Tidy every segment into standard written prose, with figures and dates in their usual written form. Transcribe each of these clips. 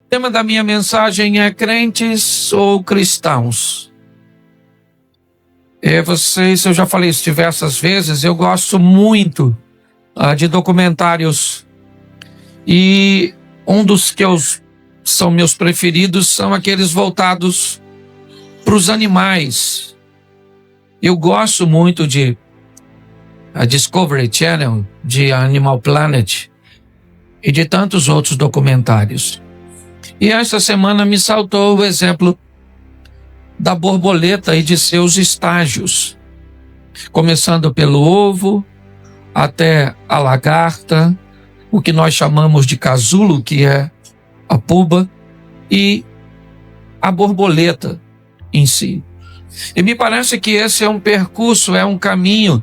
O tema da minha mensagem é crentes ou cristãos. Eu já falei isso diversas vezes, eu gosto muito de documentários. E um dos que são meus preferidos são aqueles voltados para os animais. Eu gosto muito de Discovery Channel, de Animal Planet e de tantos outros documentários. E esta semana me saltou o exemplo da borboleta e de seus estágios, começando pelo ovo até a lagarta, o que nós chamamos de casulo, que é a pupa, e a borboleta em si. E me parece que esse é um percurso, é um caminho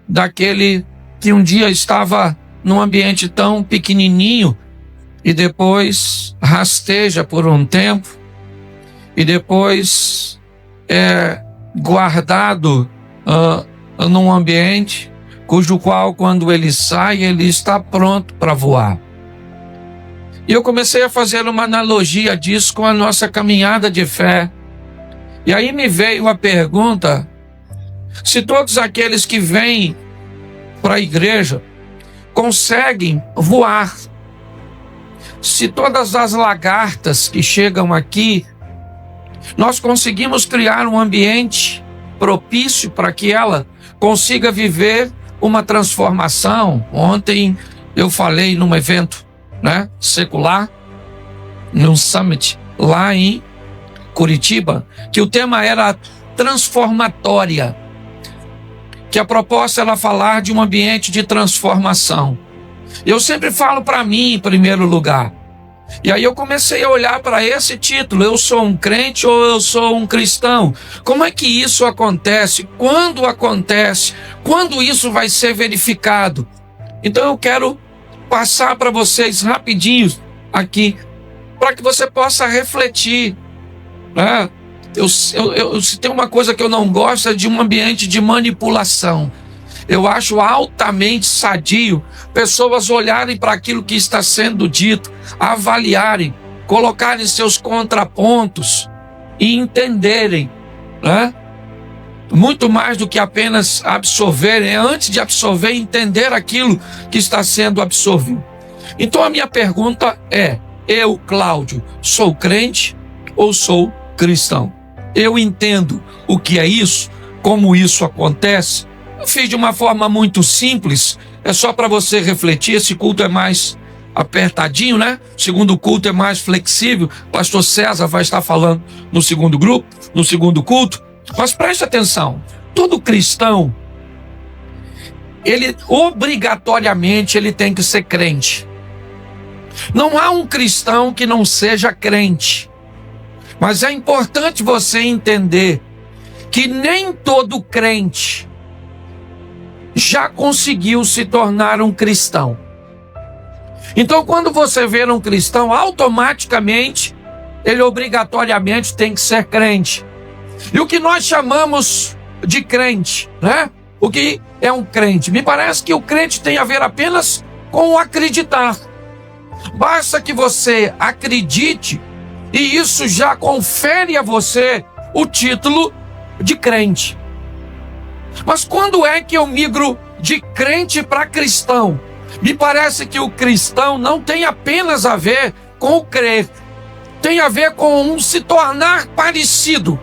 daquele que um dia estava num ambiente tão pequenininho e depois rasteja por um tempo e depois é guardado num ambiente cujo qual, quando ele sai, ele está pronto para voar. E eu comecei a fazer uma analogia disso com a nossa caminhada de fé. E aí me veio a pergunta: se todos aqueles que vêm para a igreja conseguem voar, se todas as lagartas que chegam aqui, nós conseguimos criar um ambiente propício para que ela consiga viver uma transformação. Ontem eu falei num evento secular, num summit lá em Curitiba, que o tema era transformatória, que a proposta era falar de um ambiente de transformação. Eu sempre falo para mim em primeiro lugar. E aí eu comecei a olhar para esse título: eu sou um crente ou eu sou um cristão? Como é que isso acontece? Quando acontece? Quando isso vai ser verificado? Então eu quero passar para vocês rapidinho aqui, para que você possa refletir. Se tem uma coisa que eu não gosto, é de um ambiente de manipulação. Eu acho altamente sadio pessoas olharem para aquilo que está sendo dito, avaliarem, colocarem seus contrapontos e entenderem, muito mais do que apenas absorverem. Antes de absorver, entender aquilo que está sendo absorvido. Então a minha pergunta é: eu, Cláudio, sou crente ou sou cristão? Eu entendo o que é isso, como isso acontece. Eu fiz de uma forma muito simples, é só para você refletir. Esse culto é mais apertadinho, O segundo culto é mais flexível. Pastor César vai estar falando no segundo grupo, no segundo culto. Mas preste atenção, todo cristão, ele obrigatoriamente tem que ser crente. Não há um cristão que não seja crente. Mas é importante você entender que nem todo crente já conseguiu se tornar um cristão. Então, quando você vê um cristão, automaticamente, ele obrigatoriamente tem que ser crente. E o que nós chamamos de crente, O que é um crente? Me parece que o crente tem a ver apenas com o acreditar. Basta que você acredite e isso já confere a você o título de crente. Mas quando é que eu migro de crente para cristão? Me parece que o cristão não tem apenas a ver com o crer, tem a ver com um se tornar parecido.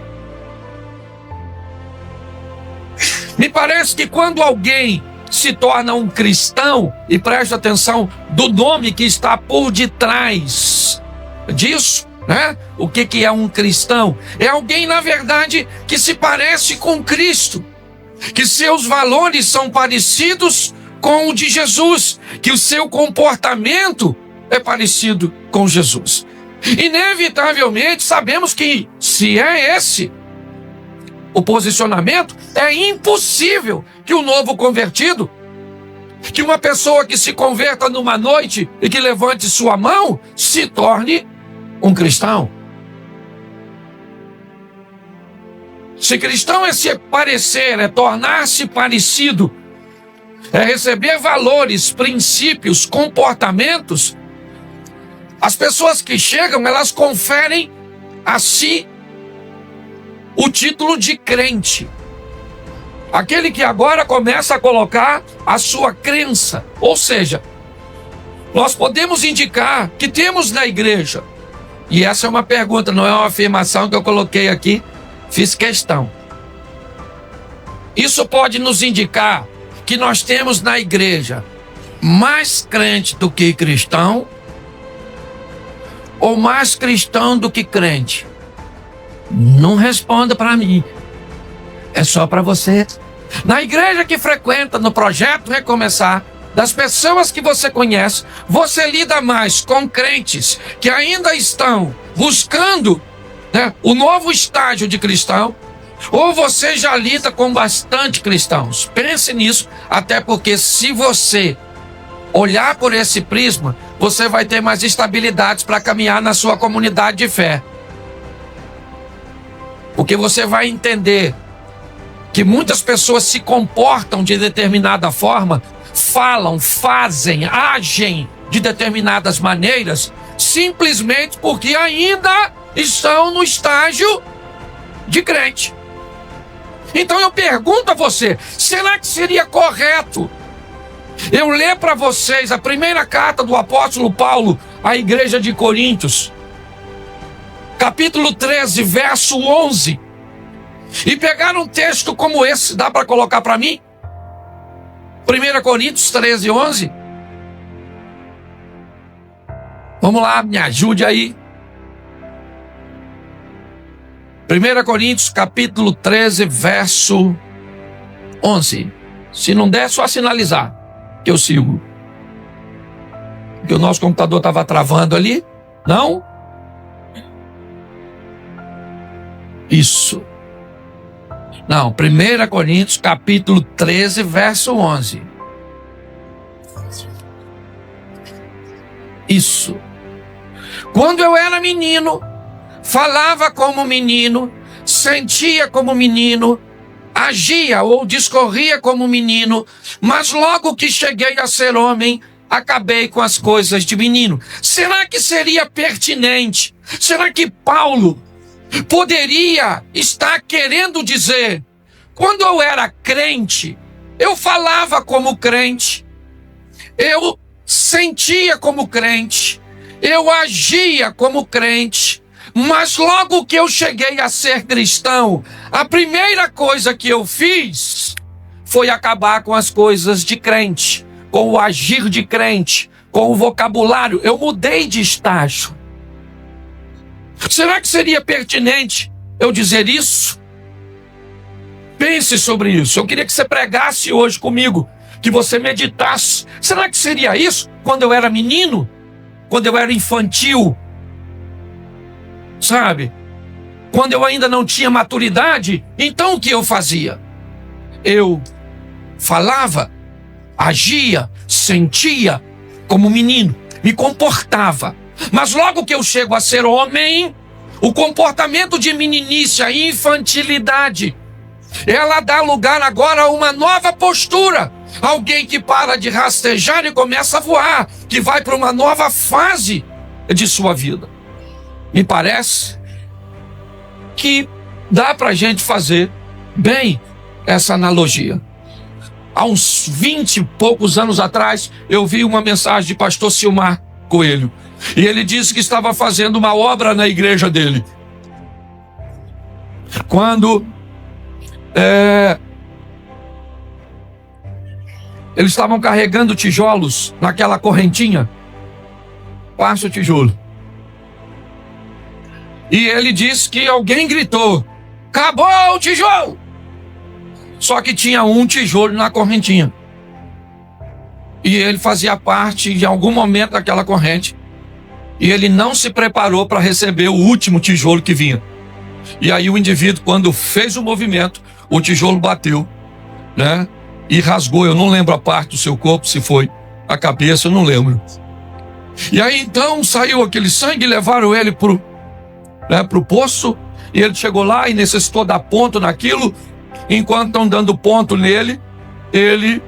Me parece que quando alguém se torna um cristão, e preste atenção do nome que está por detrás disso, O que é um cristão? É alguém, na verdade, que se parece com Cristo, que seus valores são parecidos com o de Jesus, que o seu comportamento é parecido com Jesus. Inevitavelmente, sabemos que, se é esse o posicionamento, é impossível que o novo convertido, que uma pessoa que se converta numa noite e que levante sua mão, se torne um cristão. Se cristão é se parecer, é tornar-se parecido, é receber valores, princípios, comportamentos, As pessoas que chegam, elas conferem a si o título de crente. Aquele que agora começa a colocar a sua crença. Ou seja, nós podemos indicar que temos na igreja. E essa é uma pergunta, não é uma afirmação que eu coloquei aqui, fiz questão. Isso pode nos indicar que nós temos na igreja mais crente do que cristão, ou mais cristão do que crente? Não responda para mim. É só para você. Na igreja que frequenta, no projeto Recomeçar, das pessoas que você conhece, você lida mais com crentes que ainda estão buscando, né, o novo estágio de cristão, ou você já lida com bastante cristãos? Pense nisso, até porque se você olhar por esse prisma, você vai ter mais estabilidades para caminhar na sua comunidade de fé. Porque você vai entender que muitas pessoas se comportam de determinada forma, falam, fazem, agem de determinadas maneiras, simplesmente porque ainda estão no estágio de crente. Então eu pergunto a você, será que seria correto eu ler para vocês a primeira carta do apóstolo Paulo à igreja de Coríntios, capítulo 13, verso 11, e pegar um texto como esse? Dá para colocar para mim? 1 Coríntios 13, 11. Vamos lá, me ajude aí. 1 Coríntios capítulo 13, verso 11. Se não der, é só sinalizar que eu sigo. Porque o nosso computador estava travando ali. Não? Isso. Não, 1 Coríntios capítulo 13, verso 11. Isso. Quando eu era menino, falava como menino, sentia como menino, agia ou discorria como menino, mas logo que cheguei a ser homem, acabei com as coisas de menino. Será que seria pertinente? Será que Paulo poderia estar querendo dizer, quando eu era crente, eu falava como crente, eu sentia como crente, eu agia como crente, mas logo que eu cheguei a ser cristão, a primeira coisa que eu fiz foi acabar com as coisas de crente, com o agir de crente, com o vocabulário. Eu mudei de estágio. Será que seria pertinente eu dizer isso? Pense sobre isso. Eu queria que você pregasse hoje comigo, que você meditasse. Será que seria isso quando eu era menino? Quando eu era infantil? Sabe? Quando eu ainda não tinha maturidade? Então o que eu fazia? Eu falava, agia, sentia como menino, me comportava. Mas logo que eu chego a ser homem, o comportamento de meninice, a infantilidade, ela dá lugar agora a uma nova postura. Alguém que para de rastejar e começa a voar, que vai para uma nova fase de sua vida. Me parece que dá para a gente fazer bem essa analogia. Há uns 20 e poucos anos atrás, eu vi uma mensagem de pastor Silmar Coelho. E ele disse que estava fazendo uma obra na igreja dele. Quando eles estavam carregando tijolos naquela correntinha, passa o tijolo. E ele disse que alguém gritou, acabou o tijolo! Só que tinha um tijolo na correntinha. E ele fazia parte de algum momento daquela corrente. E ele não se preparou para receber o último tijolo que vinha. E aí o indivíduo, quando fez o movimento, o tijolo bateu, né? E rasgou. Eu não lembro a parte do seu corpo, se foi a cabeça, eu não lembro. E aí então saiu aquele sangue e levaram ele pro poço. E ele chegou lá e necessitou dar ponto naquilo. Enquanto estão dando ponto nele, ele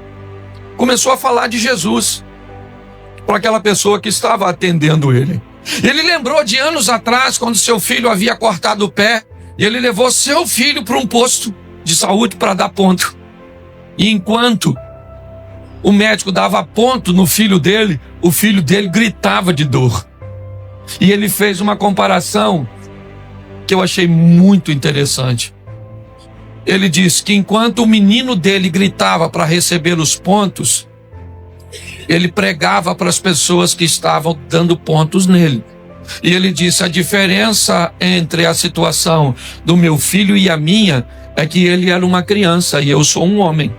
começou a falar de Jesus para aquela pessoa que estava atendendo ele. Ele lembrou de anos atrás, quando seu filho havia cortado o pé, e ele levou seu filho para um posto de saúde para dar ponto. E enquanto o médico dava ponto no filho dele, o filho dele gritava de dor. E ele fez uma comparação que eu achei muito interessante. Ele disse que enquanto o menino dele gritava para receber os pontos, ele pregava para as pessoas que estavam dando pontos nele. E ele disse: a diferença entre a situação do meu filho e a minha é que ele era uma criança e eu sou um homem.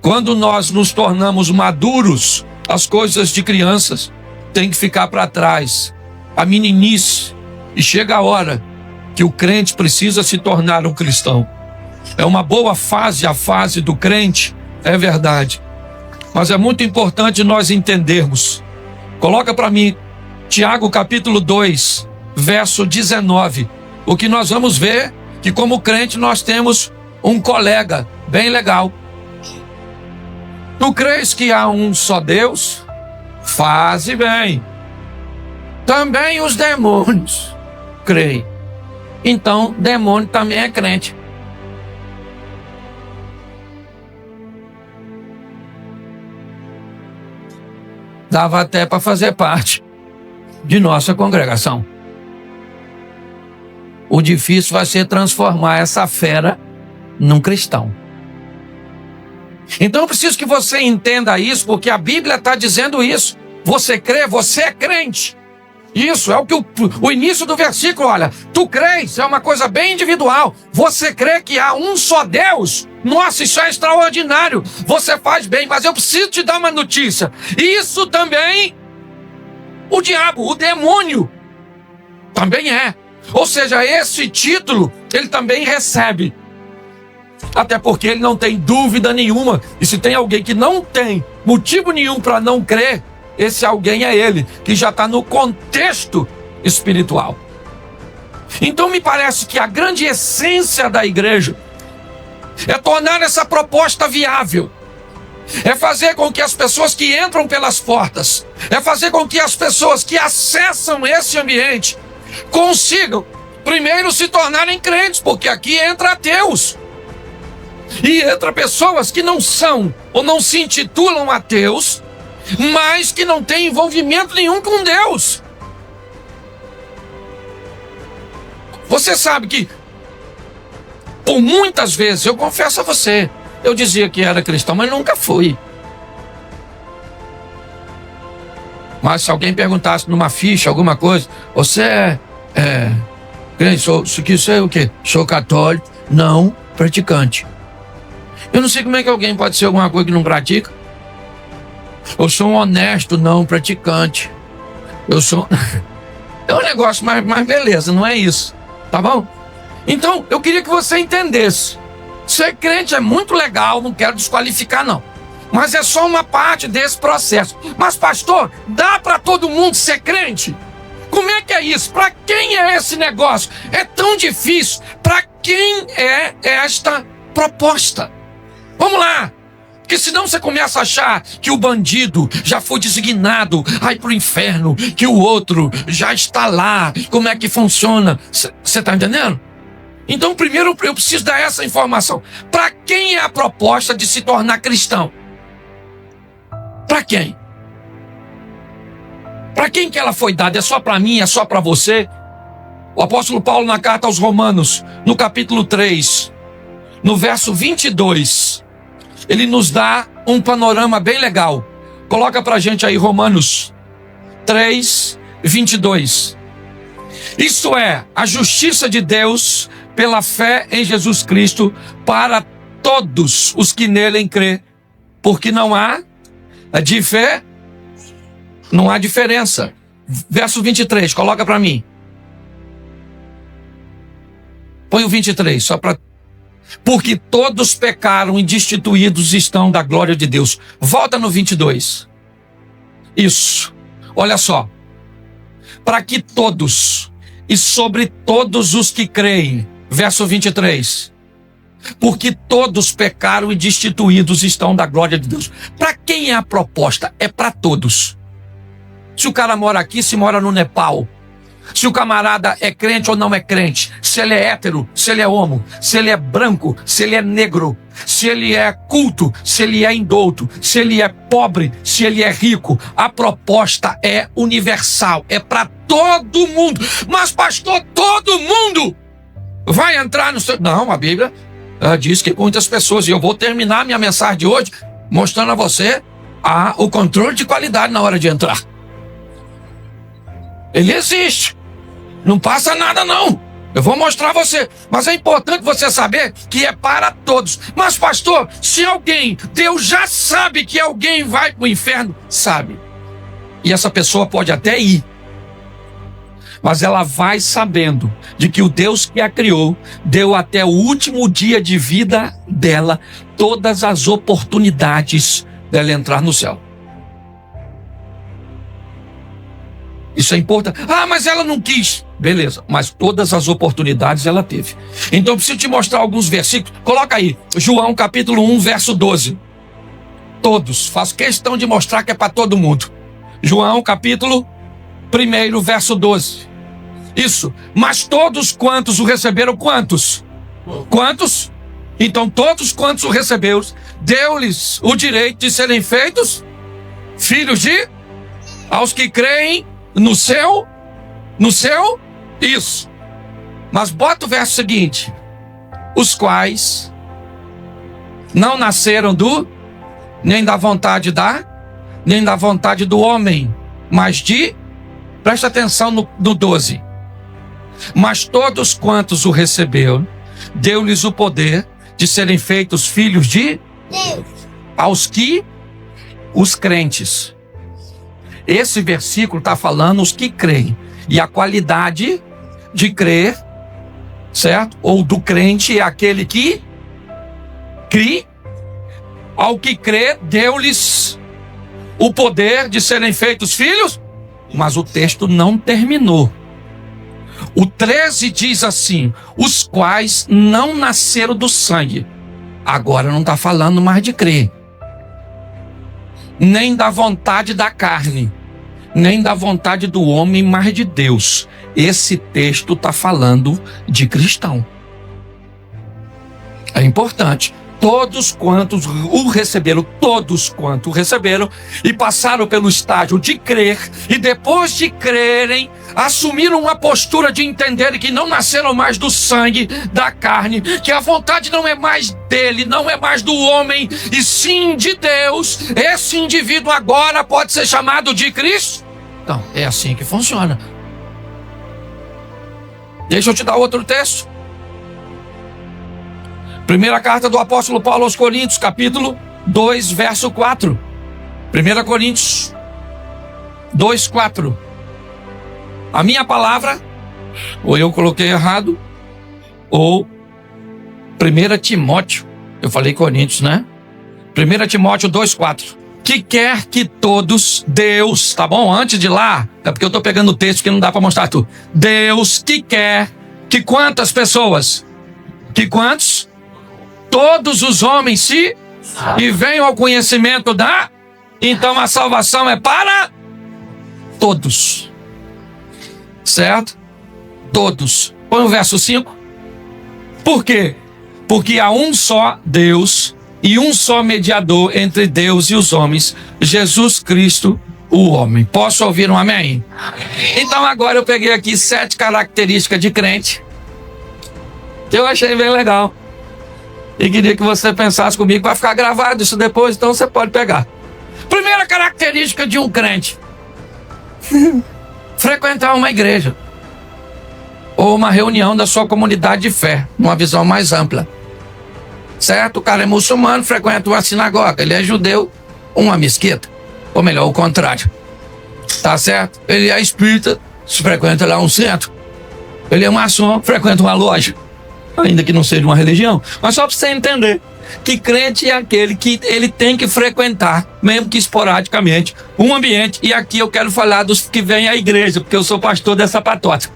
Quando nós nos tornamos maduros, as coisas de crianças têm que ficar para trás. A meninice. E chega a hora que o crente precisa se tornar um cristão. É uma boa fase, a fase do crente, é verdade. Mas é muito importante nós entendermos. Coloca para mim, Tiago capítulo 2, verso 19. O que nós vamos ver, que como crente nós temos um colega bem legal. Tu crês que há um só Deus? Faze bem. Também os demônios creem. Então, demônio também é crente. Dava até para fazer parte de nossa congregação. O difícil vai ser transformar essa fera num cristão. Então eu preciso que você entenda isso, porque a Bíblia está dizendo isso. Você crê, você é crente. Isso é o que o início do versículo, olha. Tu crês, é uma coisa bem individual. Você crê que há um só Deus? Nossa, isso é extraordinário. Você faz bem, mas eu preciso te dar uma notícia. Isso também, o diabo, o demônio, também é. Ou seja, esse título, ele também recebe. Até porque ele não tem dúvida nenhuma. E se tem alguém que não tem motivo nenhum para não crer, esse alguém é ele, que já está no contexto espiritual. Então me parece que a grande essência da igreja é tornar essa proposta viável. É fazer com que as pessoas que entram pelas portas, é fazer com que as pessoas que acessam esse ambiente consigam primeiro se tornarem crentes, porque aqui entra ateus. E entra pessoas que não são ou não se intitulam ateus, mas que não têm envolvimento nenhum com Deus. Você sabe que, por muitas vezes, eu confesso a você, eu dizia que era cristão, mas nunca fui. Mas se alguém perguntasse numa ficha, alguma coisa, você crente, isso é o quê? Sou católico, não praticante. Eu não sei como é que alguém pode ser alguma coisa que não pratica. Eu sou um honesto não praticante. Eu sou... É um negócio, mas beleza, não é isso. Tá bom? Então, eu queria que você entendesse. Ser crente é muito legal, não quero desqualificar não. Mas é só uma parte desse processo. Mas pastor, dá para todo mundo ser crente? Como é que é isso? Para quem é esse negócio? É tão difícil. Para quem é esta proposta? Vamos lá. Porque senão você começa a achar que o bandido já foi designado a ir para o inferno, que o outro já está lá. Como é que funciona? Você está entendendo? Então, primeiro eu preciso dar essa informação. Para quem é a proposta de se tornar cristão? Para quem? Para quem que ela foi dada? É só para mim? É só para você? O apóstolo Paulo, na carta aos Romanos, no capítulo 3, no verso 22, ele nos dá um panorama bem legal. Coloca pra gente aí Romanos 3, 22. Isso é a justiça de Deus pela fé em Jesus Cristo para todos os que nele crê, porque não há de fé, não há diferença. Verso 23, coloca para mim. Põe o 23, só para... Porque todos pecaram e destituídos estão da glória de Deus. Volta no 22. Isso. Olha só. Para que todos e sobre todos os que creem. Verso 23. Porque todos pecaram e destituídos estão da glória de Deus. Para quem é a proposta? É para todos. se o cara mora aqui, se mora no Nepal, se o camarada é crente ou não é crente, se ele é hétero, se ele é homo, se ele é branco, se ele é negro, se ele é culto, se ele é indouto, se ele é pobre, se ele é rico. A proposta é universal, é para todo mundo. Mas pastor, todo mundo vai entrar no seu... Não, a Bíblia diz que muitas pessoas, e eu vou terminar minha mensagem de hoje mostrando a você o controle de qualidade na hora de entrar. Ele existe. Não passa nada, não. Eu vou mostrar a você. Mas é importante você saber que é para todos. Mas, pastor, se alguém, Deus já sabe que alguém vai para o inferno, sabe. E essa pessoa pode até ir. Mas ela vai sabendo de que o Deus que a criou deu até o último dia de vida dela todas as oportunidades dela entrar no céu. Isso é importante. Mas ela não quis. Beleza, mas todas as oportunidades ela teve. Então eu preciso te mostrar alguns versículos. Coloca aí, João capítulo 1, verso 12. Todos, faço questão de mostrar que é para todo mundo. João capítulo 1, verso 12. Isso, mas todos quantos o receberam, quantos? Quantos? Então todos quantos o receberam, deu-lhes o direito de serem feitos filhos de... aos que creem no seu, isso. Mas bota o verso seguinte: os quais não nasceram nem da vontade nem da vontade do homem, mas presta atenção no 12. Mas todos quantos o receberam, deu-lhes o poder de serem feitos filhos de Deus, os crentes. Esse versículo está falando os que creem. E a qualidade de crer, certo? Ou do crente é aquele que crê. Ao que crê, deu-lhes o poder de serem feitos filhos. Mas o texto não terminou. O 13 diz assim: os quais não nasceram do sangue. Agora não está falando mais de crer, nem da vontade da carne, nem da vontade do homem, mas de Deus. Esse texto está falando de cristão. É importante. Todos quantos o receberam, e passaram pelo estágio de crer, e depois de crerem, assumiram uma postura de entenderem que não nasceram mais do sangue, da carne, que a vontade não é mais dele, não é mais do homem, e sim de Deus. Esse indivíduo agora pode ser chamado de Cristo. Então, é assim que funciona. Deixa eu te dar outro texto. Primeira carta do apóstolo Paulo aos Coríntios, capítulo 2, verso 4. 1 Coríntios 2, 4. A minha palavra, ou eu coloquei errado, ou 1 Timóteo, eu falei Coríntios, né? 1 Timóteo 2, 4. Que quer que todos, Deus, tá bom? Antes de lá, é porque eu tô pegando o texto que não dá para mostrar tudo. Deus que quer que quantas pessoas? Que quantos? Todos os homens e venham ao conhecimento então a salvação é para todos. Certo? Todos. Põe o verso 5. Por quê? Porque há um só Deus e um só mediador entre Deus e os homens, Jesus Cristo, o homem. Posso ouvir um amém? Então agora eu peguei aqui 7 características de crente que eu achei bem legal. E queria que você pensasse comigo. Vai ficar gravado isso depois, então você pode pegar. Primeira característica de um crente: frequentar uma igreja ou uma reunião da sua comunidade de fé, numa visão mais ampla. Certo? O cara é muçulmano, frequenta uma sinagoga. Ele é judeu, uma mesquita. Ou melhor, o contrário. Tá certo? Ele é espírita, frequenta lá um centro. Ele é maçom, frequenta uma loja. Ainda que não seja uma religião, mas só para você entender que crente é aquele que ele tem que frequentar, mesmo que esporadicamente, um ambiente. E aqui eu quero falar dos que vêm à igreja, porque eu sou pastor dessa patota,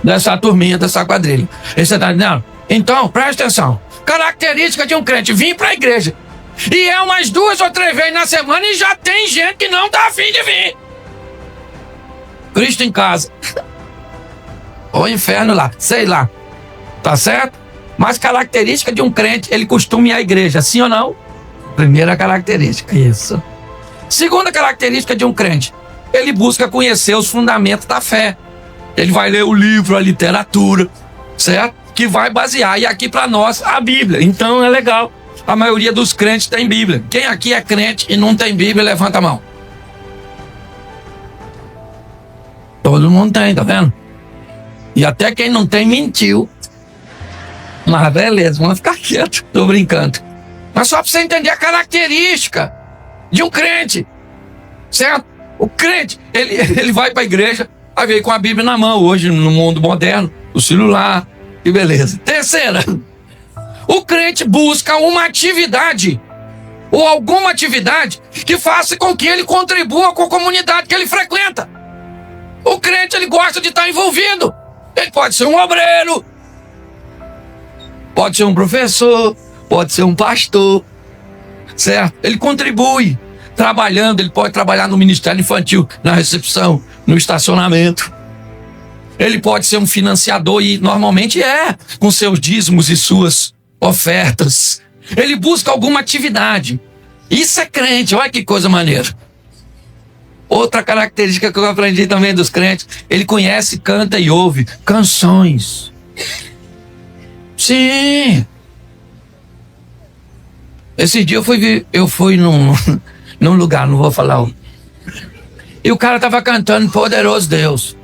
dessa turminha, dessa quadrilha. Você tá entendendo? Então, presta atenção. Característica de um crente: vir para a igreja. E é umas 2 ou 3 vezes na semana e já tem gente que não tá afim de vir. Cristo em casa. Ou inferno lá, sei lá. Tá certo? Mas característica de um crente, ele costuma ir à igreja, sim ou não? Primeira característica, isso. Segunda característica de um crente, ele busca conhecer os fundamentos da fé. Ele vai ler o livro, a literatura, certo? Que vai basear, e aqui para nós, a Bíblia. Então é legal. A maioria dos crentes tem Bíblia. Quem aqui é crente e não tem Bíblia, levanta a mão. Todo mundo tem, tá vendo? E até quem não tem, mentiu. Mas beleza, vamos ficar quieto. Tô brincando. Mas só para você entender a característica de um crente, certo? O crente, ele vai para a igreja, vai ver com a Bíblia na mão, hoje no mundo moderno, o celular, que beleza. Terceira, o crente busca uma atividade, ou alguma atividade, que faça com que ele contribua com a comunidade que ele frequenta. O crente, ele gosta de estar envolvido. Ele pode ser um obreiro, pode ser um professor, pode ser um pastor, certo? Ele contribui, trabalhando, ele pode trabalhar no ministério infantil, na recepção, no estacionamento. Ele pode ser um financiador e normalmente com seus dízimos e suas ofertas. Ele busca alguma atividade. Isso é crente, olha que coisa maneira. Outra característica que eu aprendi também dos crentes, ele conhece, canta e ouve canções. Sim. Esse dia eu fui num lugar, não vou falar. E o cara tava cantando Poderoso Deus.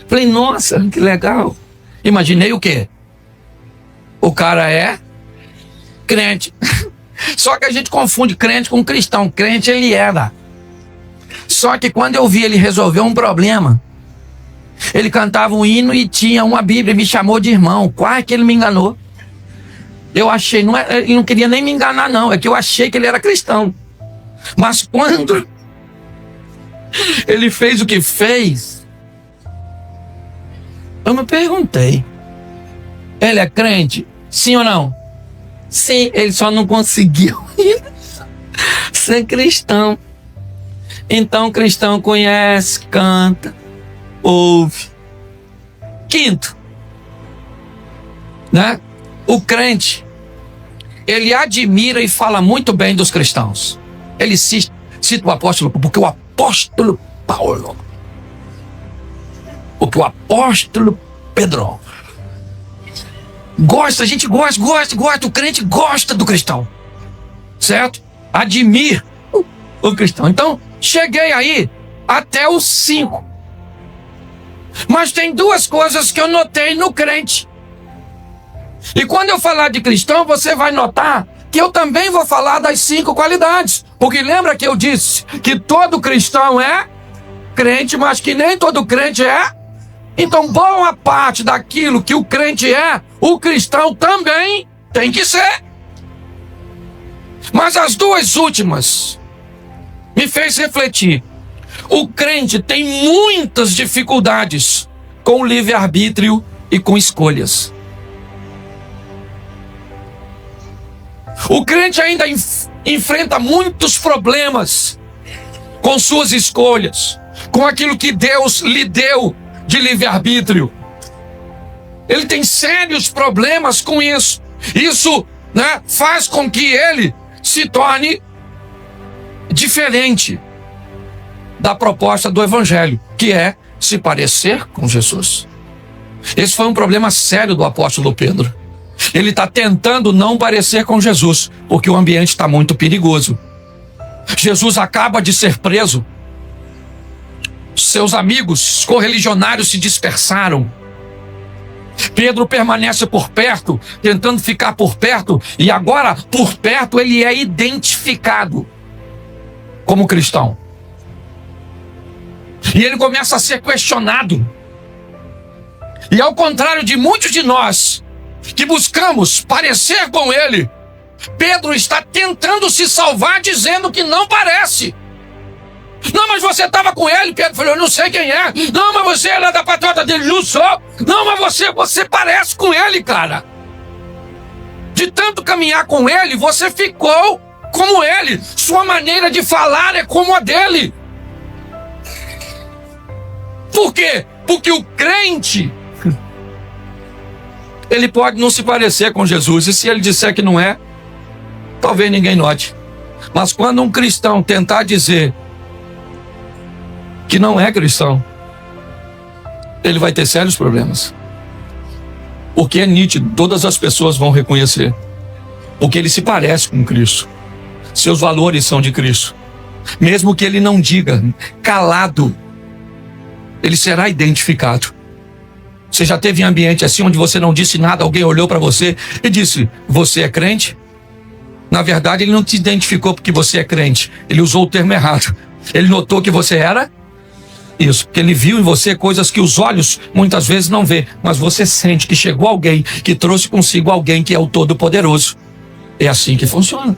Falei, nossa, que legal. Imaginei o quê? O cara é crente. Só que a gente confunde crente com cristão. Crente ele era. Só que quando eu vi ele resolver um problema, ele cantava um hino e tinha uma Bíblia, me chamou de irmão. Quase que ele me enganou. Eu achei, ele não queria nem me enganar não, é que eu achei que ele era cristão. Mas quando ele fez o que fez, eu me perguntei, ele é crente? Sim ou não? Sim, ele só não conseguiu ser cristão. Então, cristão conhece, canta, ouve. Quinto, né? O crente, ele admira e fala muito bem dos cristãos. Ele cita o apóstolo, porque o apóstolo Paulo, o apóstolo Pedro, gosta, a gente gosta, o crente gosta do cristão, certo? Admira o cristão. Então, cheguei aí até os 5. Mas tem 2 coisas que eu notei no crente. E quando eu falar de cristão, você vai notar que eu também vou falar das 5 qualidades. Porque lembra que eu disse que todo cristão é crente, mas que nem todo crente é? Então, boa parte daquilo que o crente é, o cristão também tem que ser. Mas as 2 últimas me fez refletir. O crente tem muitas dificuldades com o livre-arbítrio e com escolhas. O crente ainda enfrenta muitos problemas com suas escolhas, com aquilo que Deus lhe deu de livre-arbítrio. Ele tem sérios problemas com isso. Isso, né, faz com que ele se torne diferente da proposta do Evangelho, que é se parecer com Jesus. Esse foi um problema sério do apóstolo Pedro. Ele está tentando não parecer com Jesus, porque o ambiente está muito perigoso. Jesus acaba de ser preso. Seus amigos correligionários se dispersaram. Pedro permanece por perto, tentando ficar por perto, e agora, por perto, ele é identificado como cristão. E ele começa a ser questionado. E ao contrário de muitos de nós, que buscamos parecer com ele, Pedro está tentando se salvar dizendo que não parece. Não, mas você estava com ele. Pedro falou, eu não sei quem é. Não, mas você era da patota dele. Não sou. Não, mas você parece com ele, cara. De tanto caminhar com ele, você ficou como ele, sua maneira de falar é como a dele. Por quê? Porque o crente, ele pode não se parecer com Jesus, e se ele disser que não é, talvez ninguém note. Mas quando um cristão tentar dizer que não é cristão, ele vai ter sérios problemas. Porque é nítido, todas as pessoas vão reconhecer. Porque ele se parece com Cristo. Seus valores são de Cristo. Mesmo que ele não diga, calado, ele será identificado. Você já teve em ambiente assim, onde você não disse nada, alguém olhou para você e disse, você é crente? Na verdade, ele não te identificou porque você é crente. Ele usou o termo errado. Ele notou que você era isso, porque ele viu em você coisas que os olhos muitas vezes não vê, mas você sente que chegou alguém que trouxe consigo alguém que é o Todo-Poderoso. É assim que funciona.